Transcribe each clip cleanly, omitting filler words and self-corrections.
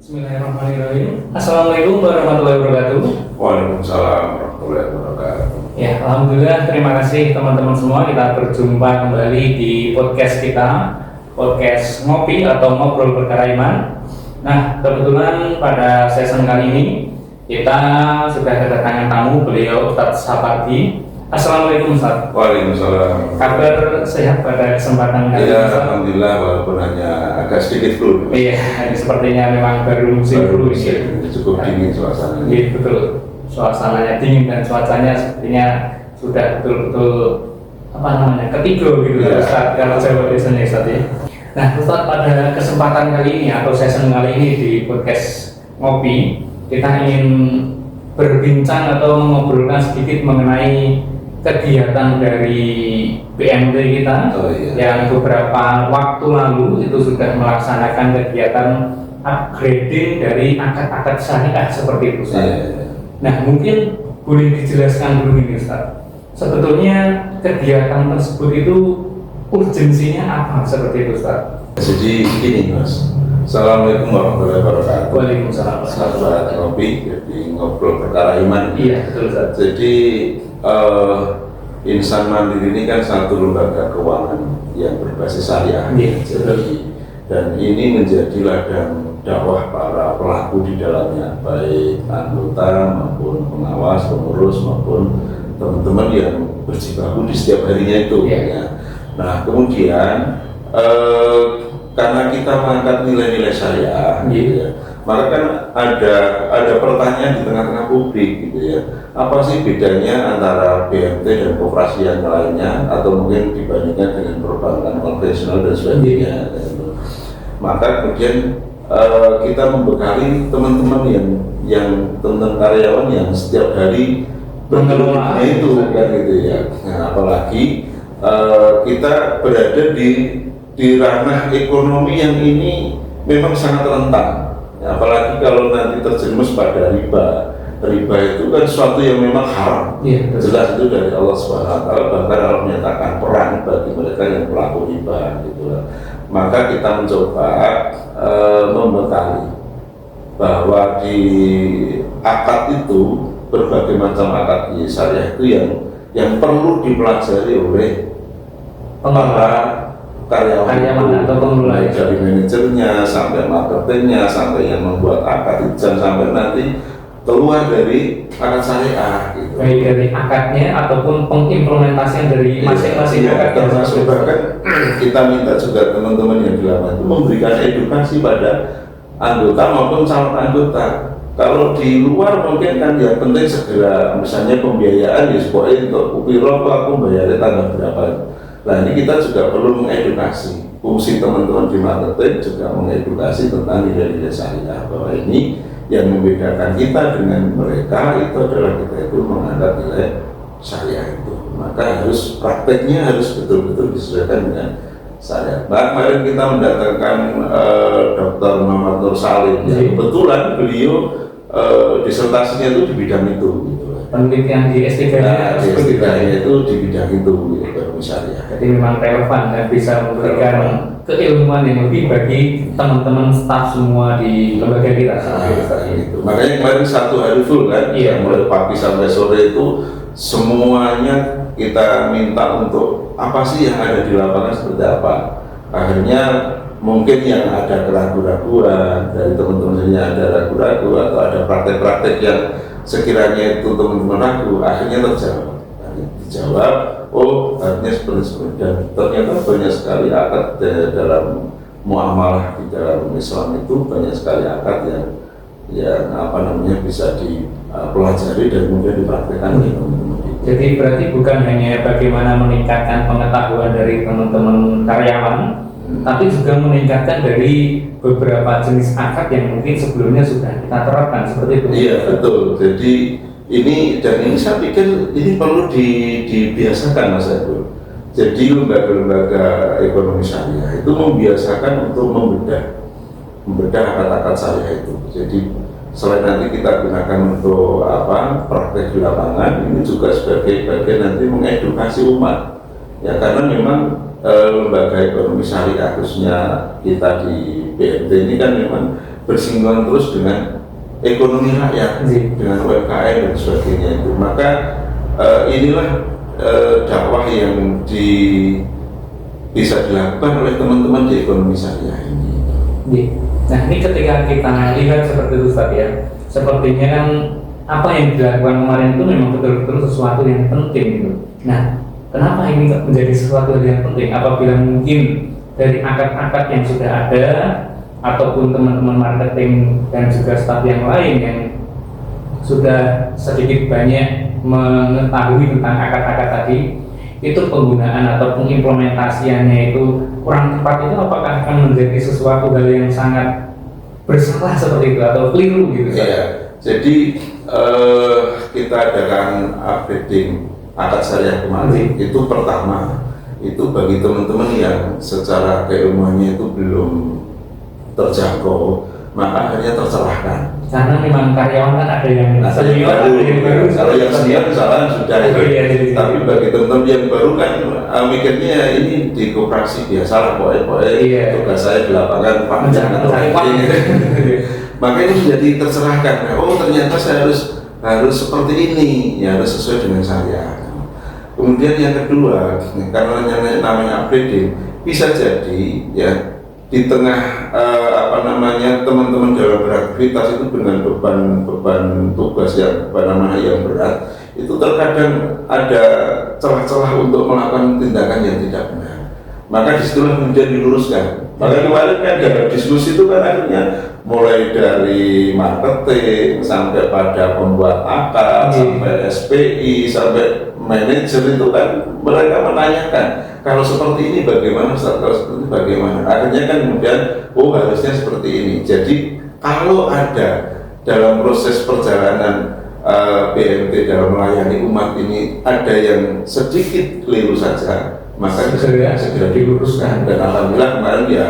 Bismillahirrahmanirrahim. Assalamualaikum warahmatullahi wabarakatuh. Waalaikumsalam warahmatullahi wabarakatuh. Ya, alhamdulillah, terima kasih teman-teman semua. Kita berjumpa kembali di podcast kita, podcast ngopi atau ngobrol perkara iman. Nah, kebetulan pada season kali ini kita sudah kedatangan tamu, beliau Ustadz Sapardi. Assalamualaikum Ustadz. Waalaikumsalam. Kabar sehat pada kesempatan kali ini? Ya, Ustadz? alhamdulillah, walaupun hanya agak sedikit flu. Iya, ini sepertinya memang baru musim flu ini. Cukup dingin suasananya. Iya, betul. Suasananya dingin dan cuacanya sepertinya sudah betul-betul ketiga gitu ya, Ustaz, kalau Jawa biasanya Ustaz ya. Nah, Ustaz, pada kesempatan kali ini atau season kali ini di podcast Ngopi, kita ingin berbincang atau mengobrolkan sedikit mengenai kegiatan dari BMT kita yang beberapa waktu lalu itu sudah melaksanakan kegiatan upgrading dari akad-akad syariah seperti itu, Ustaz. Nah, mungkin boleh dijelaskan dulu ini, Ustaz. Sebetulnya kegiatan tersebut itu urgensinya apa seperti itu, Ustaz? Jadi gini, Mas. Assalamualaikum warahmatullahi wabarakatuh. Waalaikumsalam. Sahabat ngopi, jadi ngobrol perkara iman. Iya, betul, Ustaz. Jadi Insan Mandiri ini kan satu lembaga keuangan yang berbasis syariah. Iya, Dan ini menjadi ladang dakwah para pelaku di dalamnya, baik anggota maupun pengawas, pengurus maupun teman-teman yang berjibaku di setiap harinya itu. Ya. Nah, kemudian karena kita mengangkat nilai-nilai syariah, gitu ya, maka kan ada pertanyaan di tengah-tengah publik, gitu ya. Apa sih bedanya antara BMT dan koperasi yang lainnya, atau mungkin dibandingkan dengan perbankan konvensional dan sebagainya? Maka kemudian kita membekali teman-teman yang teman karyawan yang setiap hari mengelola itu kan gitu ya. Nah, apalagi kita berada di ranah ekonomi yang ini memang sangat rentan. Ya, apalagi kalau nanti terjerumus pada riba. Riba itu kan sesuatu yang memang haram. Jelas itu dari Allah Subhanahu wa taala, bahkan Allah menyatakan perang bagi mereka yang pelaku riba gitu. Maka kita mencoba membekali bahwa di akad itu berbagai macam akad di syariah itu yang perlu dipelajari oleh para karyawan atau pengelola, dari manajernya sampai marketingnya sampai yang membuat akad itu, sampai nanti keluar dari akad syariah gitu. Baik dari akadnya ataupun pengimplementasian dari masing-masing akad. Termasuk bahkan kita minta juga teman-teman yang di lapangan itu memberikan edukasi pada anggota maupun calon anggota. Kalau di luar mungkin kan yang penting segera, misalnya pembiayaan ya supaya untuk upiro aku bayarnya tanggal berapa. Nah, ini kita juga perlu mengedukasi. Fungsi teman-teman di marketing juga mengedukasi tentang nilai-nilai syariah, bahwa ini yang membedakan kita dengan mereka itu adalah kita itu menganggap nilai syariah itu. Maka harus prakteknya harus betul-betul disesuaikan dengan syariah. Kemarin kita mendatangkan Dr. Muhammad Nur Salim, yang kebetulan beliau disertasinya itu di bidang itu. Gitu. Penelitian di S3-nya itu di bidang itu, ekonomi syariah. Jadi memang relevan dan bisa memberikan keilmuan yang lebih bagi teman-teman staf semua di lembaga kita. Gitu. Makanya kemarin satu hari full kan, mulai pagi sampai sore itu semuanya kita minta untuk apa sih yang ada di lapangan seperti apa. Akhirnya mungkin yang ada keraguan-keraguan dari teman-teman yang ada ragu-ragu atau ada praktek-praktek yang sekiranya itu teman-teman ragu, akhirnya terjawab. Dijawab, oh artinya seperti dan ternyata banyak sekali akad dalam muamalah di dalam Islam itu, banyak sekali akad yang bisa dipelajari dan kemudian dipraktikkan oleh teman-teman. Jadi berarti bukan hanya bagaimana meningkatkan pengetahuan dari teman-teman karyawan, tapi juga meningkatkan dari beberapa jenis akad yang mungkin sebelumnya sudah kita terapkan seperti itu. Iya, betul. Jadi ini saya pikir ini perlu dibiasakan, Mas Abdul. Jadi lembaga-lembaga ekonomi syariah itu membiasakan untuk membedah akad-akad syariah itu. Jadi selain nanti kita gunakan untuk praktek di lapangan, ini juga sebagai bagian nanti mengedukasi umat. Ya, karena memang lembaga ekonomi syariah khususnya kita di BMT ini kan memang bersinggungan terus dengan ekonomi rakyat, dengan UMKM dan sebagainya itu. Maka inilah dakwah yang bisa dilakukan oleh teman-teman di ekonomi syariah ini. Nah ini ketika kita lihat seperti itu Ustaz ya, sepertinya kan apa yang dilakukan kemarin itu memang betul-betul sesuatu yang penting gitu. Nah kenapa ini menjadi sesuatu yang penting? Apabila mungkin dari akad-akad yang sudah ada ataupun teman-teman marketing dan juga staf yang lain yang sudah sedikit banyak mengetahui tentang akad-akad tadi, itu penggunaan atau pengimplementasiannya itu kurang tepat, itu apakah akan menjadi sesuatu hal yang sangat bersalah seperti itu atau keliru gitu? Ya, jadi kita adakan upgrading akad syariah kemarin. Itu pertama, itu bagi teman-teman yang secara keilmuannya itu belum terjangkau, maka akhirnya tercerahkan. Karena memang karyawan kan ada yang senior, ada yang baru. Kalau yang senior misalnya sudah itu. Tapi bagi teman-teman yang baru kan mikirnya ini di koperasi biasa lah, pokoknya tugas saya di lapangan panjang atau maka ini menjadi tercerahkan. Oh ternyata saya harus seperti ini, ya harus sesuai dengan saya. Kemudian yang kedua, karena namanya upgrading, bisa jadi ya di tengah teman-teman dalam beraktivitas itu dengan beban tugas yang yang berat, itu terkadang ada celah-celah untuk melakukan tindakan yang tidak benar. Maka disitulah kemudian diluruskan. Maka kemarin kan dalam diskusi itu kan akhirnya mulai dari marketing sampai pada pembuat akad, sampai SPI, sampai manajer itu kan mereka menanyakan kalau seperti ini bagaimana, kalau seperti ini bagaimana. Akhirnya kan kemudian harusnya seperti ini. Jadi kalau ada dalam proses perjalanan BMT dalam melayani umat ini ada yang sedikit keliru saja, maka segera diluruskan. Dan alhamdulillah kemarin ya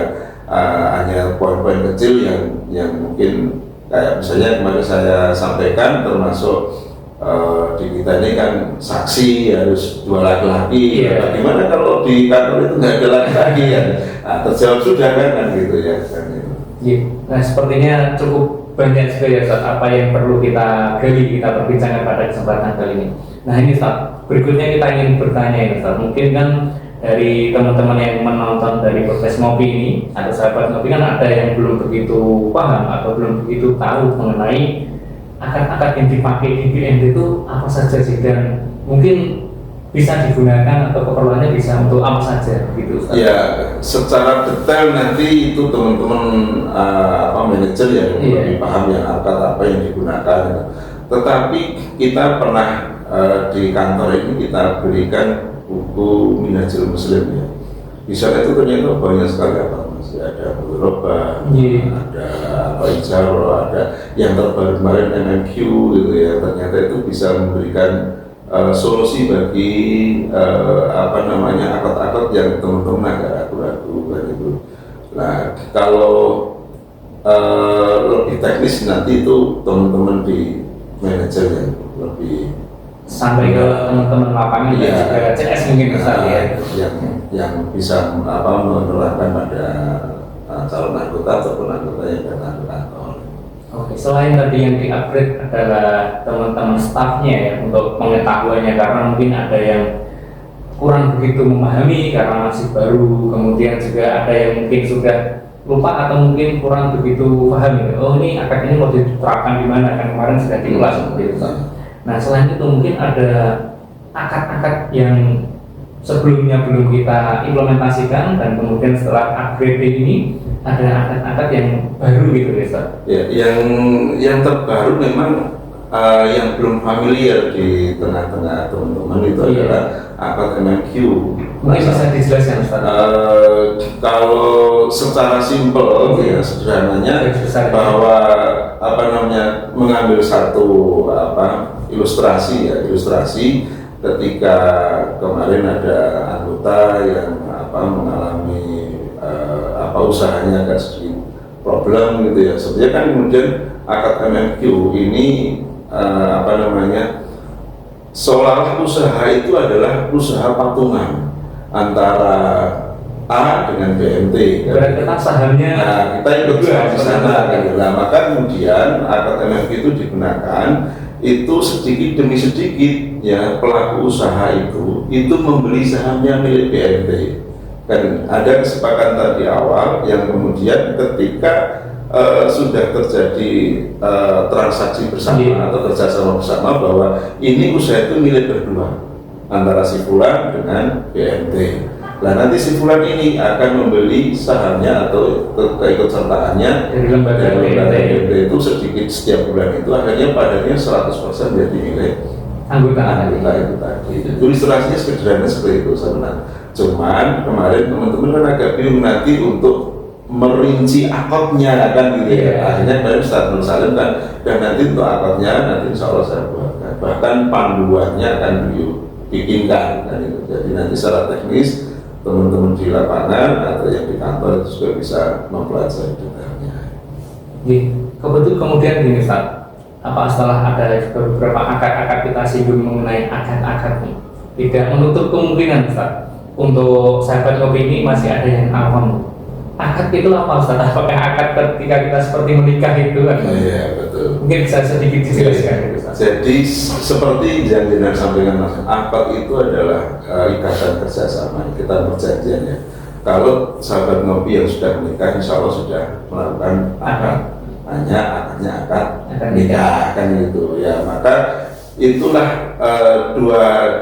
hanya poin-poin kecil yang mungkin kayak misalnya kemarin saya sampaikan, termasuk di kita ini kan saksi harus 2 laki-laki. Bagaimana kalau di kantor itu nggak ada laki-laki ya? Terjawab sudah kan gitu ya. Nah sepertinya cukup banyak juga ya Ustaz, apa yang perlu kita gali, kita perbincangkan pada kesempatan kali ini. Nah ini Ustaz, berikutnya kita ingin bertanya ini Ustaz, mungkin kan dari teman-teman yang menonton dari podcast Ngopi ini atau sahabat Ngopi kan ada yang belum begitu paham atau belum begitu tahu mengenai akad-akad yang dipakai di BMT itu apa saja sih, dan mungkin bisa digunakan atau keperluannya bisa untuk apa saja gitu Ustaz? Ya, secara detail nanti itu teman-teman manajer yang lebih paham yang apa yang digunakan. Tetapi kita pernah di kantor ini kita berikan buku Minhajul Muslim ya. Di sana itu ternyata banyak sekali masih ada mudharabah, ada ijarah, ada yang terbaru kemarin MMQ gitu ya. Ternyata itu bisa memberikan solusi bagi akad-akad yang teman-teman agak ragu-ragu kan itu. Nah kalau lebih teknis nanti itu teman-teman di manajer yang lebih sampai ke teman-teman lapangan dan juga CS mungkin yang bisa menerapkan pada calon anggota ataupun anggota yang datang ke kantor. Oke, selain tadi yang di-upgrade adalah teman-teman stafnya ya untuk pengetahuannya, karena mungkin ada yang kurang begitu memahami karena masih baru, kemudian juga ada yang mungkin sudah lupa atau mungkin kurang begitu paham gitu. Oh ini akad ini mau diterapkan di mana, kan kemarin sudah diulas seperti itu. Nah selain itu mungkin ada akad-akad yang sebelumnya belum kita implementasikan dan kemudian setelah upgrading ini ada akad-akad yang baru gitu ya Ustaz? Ya, yang terbaru memang yang belum familiar di tengah-tengah teman-teman itu adalah akad MMQ. Mungkin bisa dijelaskan Ustaz? Kalau secara simpel ya sederhananya bahwa mengambil satu ilustrasi ketika kemarin ada anggota yang mengalami usahanya agak sedikit problem gitu ya. Sebenarnya kan kemudian akad MMQ ini seolah usaha itu adalah usaha patungan antara A dengan BMT. Berarti kita sahamnya. Nah, kita ikut saham di sana kan. Nah, maka kemudian akad MFQ itu digunakan itu sedikit demi sedikit ya pelaku usaha itu membeli sahamnya milik BMT. Dan ada kesepakatan di awal yang kemudian ketika sudah terjadi transaksi bersama atau kerjasama bersama bahwa ini usaha itu milik berdua antara si Fulan dengan BMT. Nah, nanti si Fulan ini akan membeli sahamnya atau keikutsertaannya dari lembaga BMT itu sedikit setiap bulan itu akhirnya padanya 100% jadi milik anggota itu tadi. Itu ilustrasinya sederhana seperti itu sebenarnya. Cuman kemarin teman-teman kan agak bingung nanti untuk merinci akadnya kan gitu ya. Akhirnya kemarin Ustaz Nur Salim kan dan nanti untuk akadnya nanti insya Allah saya buatkan. Bahkan panduannya akan dibikinkan kan itu. Jadi nanti secara teknis teman-teman di lapangan atau yang di kantor itu juga bisa mempelajari detailnya. Kebetulan kemudian gini Ustaz, apa setelah ada beberapa akad-akad kita singgung mengenai akad-akad ini, tidak menutup kemungkinan Ustaz untuk sahabat ngopi ini masih ada yang awam. Akad itu apa Ustaz? Apakah akad ketika kita seperti menikah itu kan? Iya betul. Mungkin bisa sedikit dijelaskan Ustaz. Jadi seperti yang Dinar sampaikan Mas, akad itu adalah ikatan kerjasama, kita perjanjian ya. Kalau sahabat ngopi yang sudah menikah, insya Allah sudah melakukan akad. Hanya akadnya akad nikah kan gitu ya. Maka itulah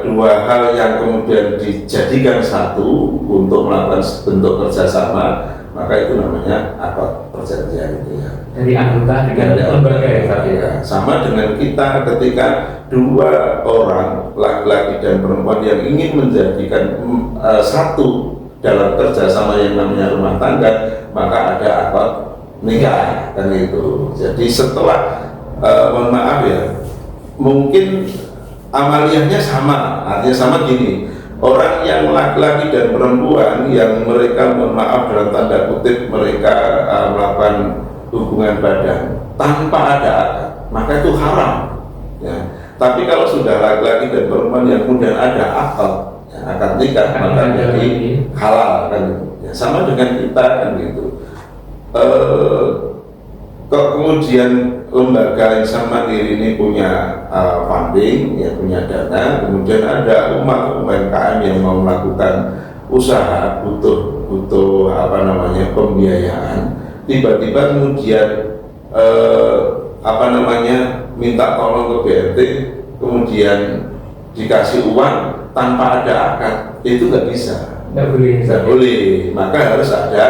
dua hal yang kemudian dijadikan satu untuk melakukan bentuk kerjasama. Maka itu namanya akad perjanjian itu ya. Dari anggota dengan lembaga ya. Sama dengan kita ketika dua orang laki-laki dan perempuan yang ingin menjadikan satu dalam kerjasama yang namanya rumah tangga, maka ada akad nikah kan itu. Jadi setelah mohon maaf ya, mungkin amaliyahnya sama, artinya sama gini. Orang yang laki-laki dan perempuan yang mereka mohon maaf dalam tanda kutip mereka melakukan hubungan badan tanpa ada akad, maka itu haram ya. Tapi kalau sudah laki-laki dan perempuan yang kemudian ada akad ya, akad nikah maka jadi halal kan gitu ya. Sama dengan kita kan gitu. Kemudian lembaga Insan Mandiri ini punya funding, ya punya dana, kemudian ada UMKM yang mau melakukan usaha butuh apa namanya pembiayaan, tiba-tiba kemudian minta tolong ke BRT, kemudian dikasih uang tanpa ada akad, itu nggak bisa, nggak boleh, maka harus ada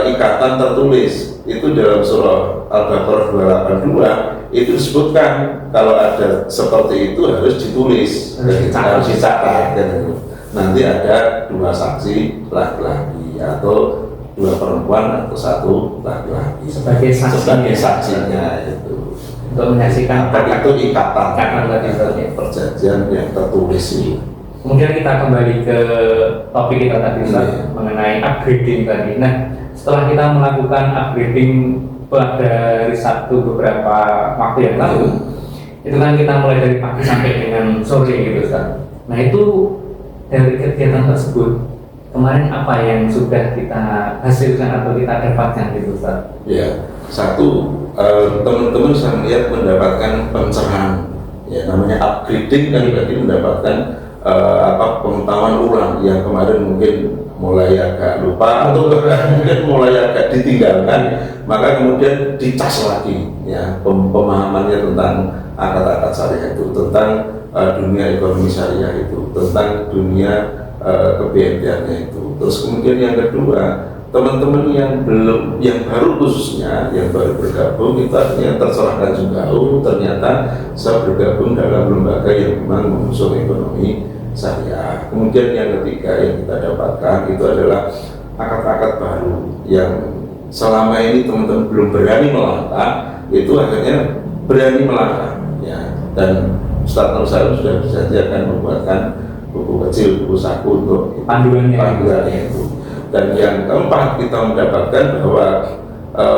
ikatan tertulis. Itu dalam surah Al-Baqarah 282 itu disebutkan kalau ada seperti itu harus ditulis, harus dicatat kan. Nanti ada dua saksi laki-laki atau dua perempuan atau satu laki-laki sebagai saksinya itu untuk menyaksikan itu ikatan perjanjian yang tertulis ini. Kemudian kita kembali ke topik kita tadi mengenai upgrading tadi. Nah, setelah kita melakukan upgrading dari satu beberapa waktu yang lalu, itu kan kita mulai dari pagi sampai dengan sore gitu Ustaz. Nah itu dari kegiatan tersebut kemarin apa yang sudah kita hasilkan atau kita dapatkan gitu Ustaz? Ya, satu teman-teman saya melihat mendapatkan pencerahan, ya namanya upgrading kan berarti mendapatkan pengetahuan ulang yang kemarin mungkin mulai agak lupa atau mungkin mulai agak ditinggalkan, maka kemudian dicas lagi ya pemahamannya tentang akad-akad syariah itu, tentang dunia ekonomi syariah itu, tentang dunia kebiayaan itu. Terus kemudian yang kedua, teman-teman yang baru khususnya yang baru bergabung itu artinya tercerahkan juga, ternyata saya bergabung dalam lembaga yang memang mengusung ekonomi syariah. Kemudian yang ketiga yang kita dapatkan itu adalah akad-akad baru yang selama ini teman-teman belum berani melangkah, itu akhirnya berani melangkah ya. Dan Ustaz Nur Salim sudah berjanji akan membuatkan buku kecil, buku saku untuk panduannya itu. Dan yang keempat kita mendapatkan bahwa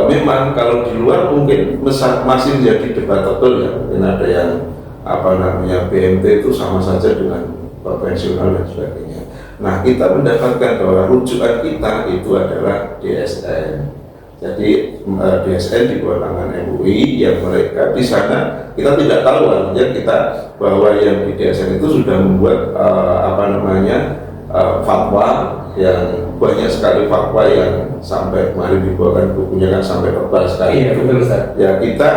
memang kalau di luar mungkin masih menjadi debatable ya, mungkin ada yang BMT itu sama saja dengan konvensional dan sebagainya. Nah, kita mendapatkan bahwa rujukan kita itu adalah DSN. Jadi DSN di bawah naungan MUI yang mereka di sana kita tidak tahu artinya kita bahwa yang di DSN itu sudah membuat fatwa yang banyak sekali fatwa yang sampai kemarin dibawakan bukunya kan sampai tebal sekali. Iya, betul, Ustaz. Ya kita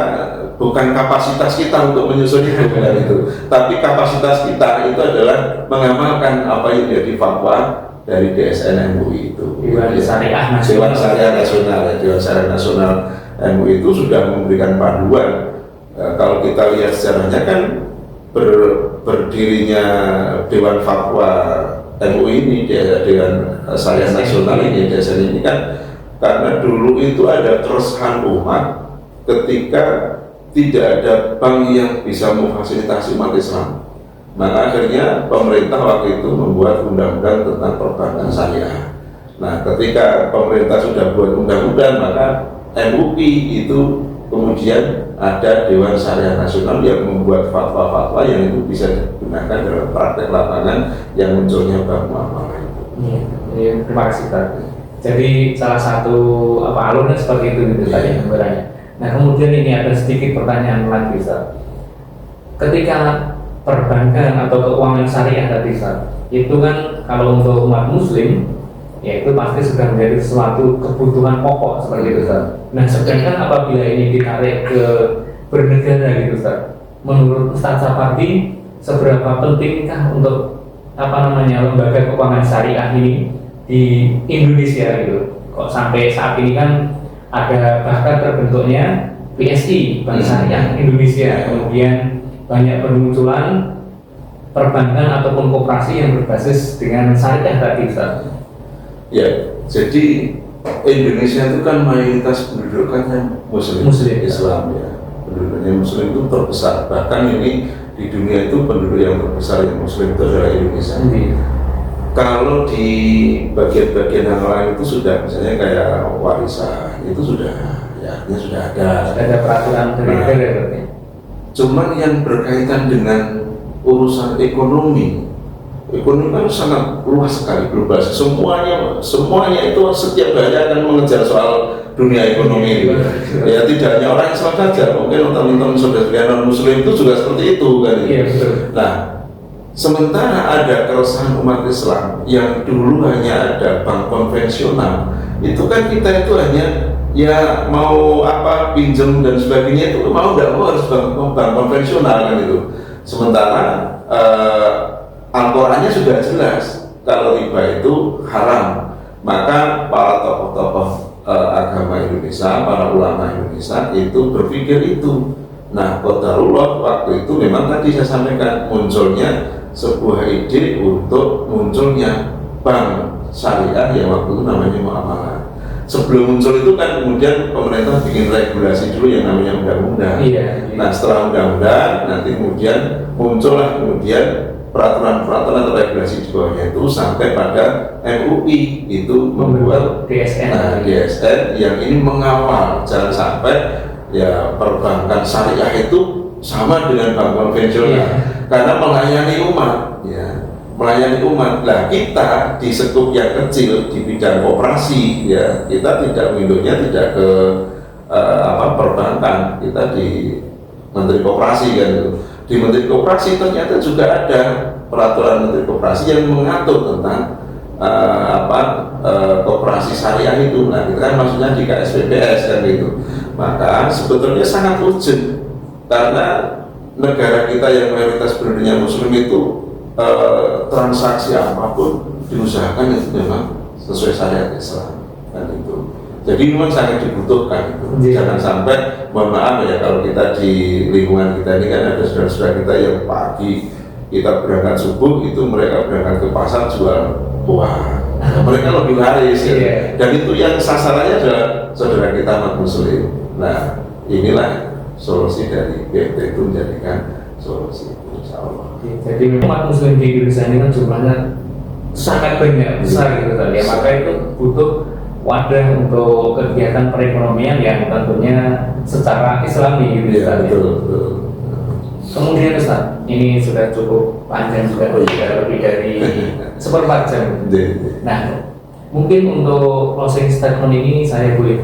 bukan kapasitas kita untuk menyusun itu kan itu, tapi kapasitas kita itu adalah mengamalkan apa yang jadi fatwa dari DSN MUI itu. Dewan Syariah Nasional. Dewan Syariah Nasional, Dewan Syariah Nasional MUI itu sudah memberikan panduan. Kalau kita lihat sejarahnya kan berdirinya Dewan Fatwa MUI ini, Dewan Syariah Nasional ini, DSN ini kan karena dulu itu ada keresahan umat ketika tidak ada bank yang bisa memfasilitasi umat Islam. Maka akhirnya pemerintah waktu itu membuat undang-undang tentang perbankan syariah. Nah, ketika pemerintah sudah buat undang-undang, maka MUI itu kemudian ada Dewan Syariah Nasional yang membuat fatwa-fatwa yang itu bisa digunakan dalam praktek lapangan yang munculnya bank muamalah itu. Iya, terima kasih, Pak. Jadi salah satu alurnya seperti itu gitu tadi gambarannya. Nah, kemudian ini ada sedikit pertanyaan lagi, Ustaz. Ketika perbankan atau keuangan syariah tadi, itu kan kalau untuk umat muslim ya itu pasti sudah menjadi suatu kebutuhan pokok seperti itu, Ustaz. Nah, sedangkan apabila ini ditarik ke bernegara gitu, Ustaz, menurut Ustaz Sapardi seberapa pentingkah untuk lembaga keuangan syariah ini di Indonesia gitu? Kok sampai saat ini kan ada bahkan terbentuknya PSI, Bank Syariah Indonesia, kemudian banyak bermunculan perbankan ataupun koperasi yang berbasis dengan syariah tadi, Ustaz. Ya, jadi Indonesia itu kan mayoritas pendudukannya Muslim Islam ya. Penduduknya Muslim itu terbesar. Bahkan ini di dunia itu penduduk yang terbesar yang Muslim itu adalah Indonesia. Kalau di bagian-bagian yang lain itu sudah misalnya kayak warisan itu sudah sudah ada peraturan dari negara. Cuman yang berkaitan dengan urusan ekonomi kan sangat luas sekali, global. Semuanya itu setiap hari akan mengejar soal dunia ekonomi itu. Ya tidak hanya orang Islam saja, mungkin teman-teman saudara non Muslim itu juga seperti itu kan. Iya, betul. Nah, sementara ada keresahan umat Islam yang dulu hanya ada bank konvensional, itu kan kita itu hanya ya mau pinjam dan sebagainya itu mau nggak mau harus bank konvensional kan itu. Sementara Al-Qurannya sudah jelas kalau riba itu haram, maka para tokoh-tokoh agama Indonesia, para ulama Indonesia itu berpikir itu. Nah, qadarullah waktu itu memang tadi saya sampaikan munculnya sebuah ide untuk munculnya bank syariah yang waktu itu namanya muamalah. Sebelum muncul itu kan kemudian pemerintah bikin regulasi dulu yang namanya undang-undang. Iya. Nah, setelah undang-undang nanti kemudian muncullah peraturan-peraturan atau regulasi di bawahnya itu sampai pada MUI itu membuat DSN yang ini mengawal jangan sampai ya perbankan syariah itu sama dengan bank konvensional karena melayani umat ya. Melayani umat. Nah, kita di sekup yang kecil di bidang koperasi ya, kita tidak windownya tidak ke perbankan, kita di Menteri Koperasi kan. Di Menteri Koperasi ternyata juga ada peraturan Menteri Koperasi yang mengatur tentang koperasi syariah itu. Nah, kita kan maksudnya di KSPPS kan gitu. Maka sebetulnya sangat urgent karena negara kita yang mayoritas penduduknya Muslim itu transaksi apapun diusahakan itu memang sesuai syariat Islam dan itu. Jadi memang sangat dibutuhkan itu. Jangan sampai, mohon maaf ya kalau kita di lingkungan kita ini kan ada saudara-saudara kita yang pagi kita berangkat subuh itu mereka berangkat ke pasar jual buah. Mereka lebih laris ya. Dan itu yang sasarannya adalah saudara kita umat Muslim. Nah, inilah solusi dari BMT itu menjadikan solusi. Jadi umat muslim di Indonesia ini kan jumlahnya sangat banyak, besar gitu tadi ya, maka itu butuh wadah untuk kegiatan perekonomian yang tentunya secara islami gitu ya, betul. Kemudian Ustaz, ini sudah cukup panjang juga, sudah lebih dari seperempat jam. Nah, mungkin untuk closing statement ini saya boleh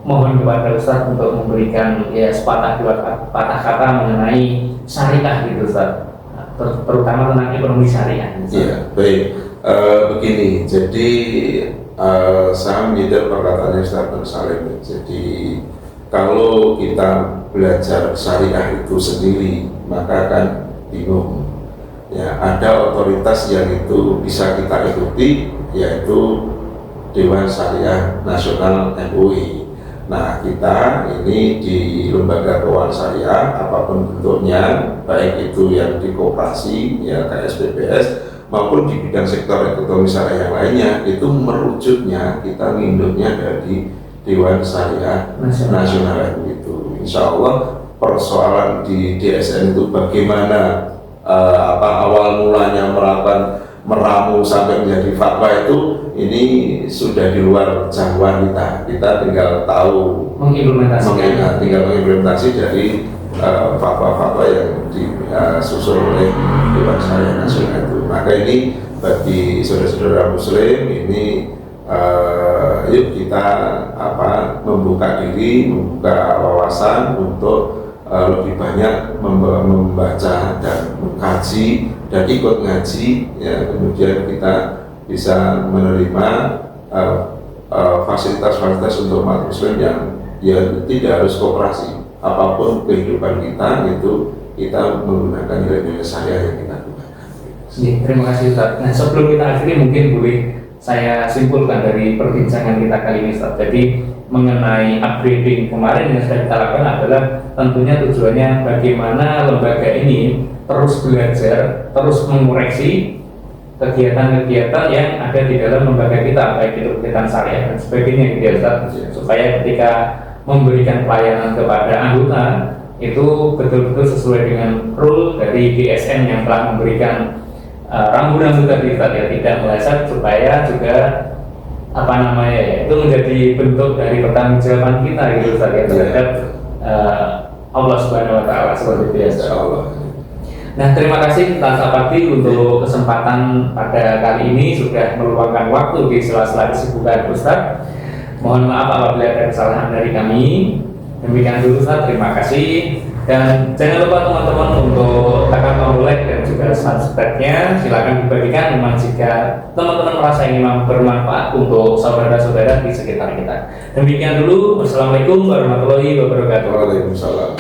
mohon kepada Ustaz untuk memberikan ya sepatah dua patah kata mengenai syariah gitu Ustaz, terutama tentang ekonomi syariah. Iya, baik. Begini, jadi saya menjadi perkataannya Ustaz Nur Salim. Jadi kalau kita belajar syariah itu sendiri, maka akan bingung. Ya, ada otoritas yang itu bisa kita ikuti, yaitu Dewan Syariah Nasional MUI. Nah, kita ini di lembaga keuangan syariah apapun bentuknya, baik itu yang di koperasi, ya KSPBS, maupun di bidang sektor ekonomi syariah yang lainnya, itu merujuknya kita nginduknya dari Dewan Syariah Nasional itu. Insya Allah persoalan di DSN itu bagaimana awal mulanya meramu sampai menjadi fatwa itu, ini sudah di luar jangkauan kita. Kita tinggal tahu mengimplementasi dari fatwa-fatwa yang disusun oleh Dewan Syariah Nasional itu. Maka ini bagi saudara-saudara Muslim ini yuk kita membuka diri, membuka wawasan untuk lebih banyak membaca dan mengkaji dan ikut ngaji, ya, kemudian kita bisa menerima fasilitas-fasilitas untuk umat muslim yang ya tidak harus koperasi. Apapun kehidupan kita itu kita menggunakan nilai-nilai syariah yang kita gunakan. Terima kasih Ustaz. Nah, sebelum kita akhiri mungkin boleh saya simpulkan dari perbincangan kita kali ini Ustaz. Jadi mengenai upgrading kemarin yang sudah kita lakukan adalah tentunya tujuannya bagaimana lembaga ini terus belajar, terus mengoreksi kegiatan-kegiatan yang ada di dalam lembaga kita, baik itu kegiatan syariah dan sebagainya gitu ya Ustaz, supaya ketika memberikan pelayanan kepada anggota itu betul-betul sesuai dengan rule dari DSN yang telah memberikan rambu-rambu tadi Ustaz, ya, tidak meleset, supaya juga itu menjadi bentuk dari pertanggungjawaban kita gitu Ustaz, ya, terhadap Allah Subhanahu wa Ta'ala, seperti biasa. Nah, terima kasih Ustaz Sapardi untuk kesempatan pada kali ini, sudah meluangkan waktu di sela-sela kesibukan Ustaz. Mohon maaf apabila ada kesalahan dari kami. Demikian dulu Ustaz, terima kasih. Dan jangan lupa teman-teman untuk tekan tombol like dan juga subscribe-nya. Silakan dibagikan memang jika teman-teman merasa ini memang bermanfaat untuk saudara-saudara di sekitar kita. Demikian dulu. Wassalamualaikum warahmatullahi wabarakatuh. Waalaikumsalam.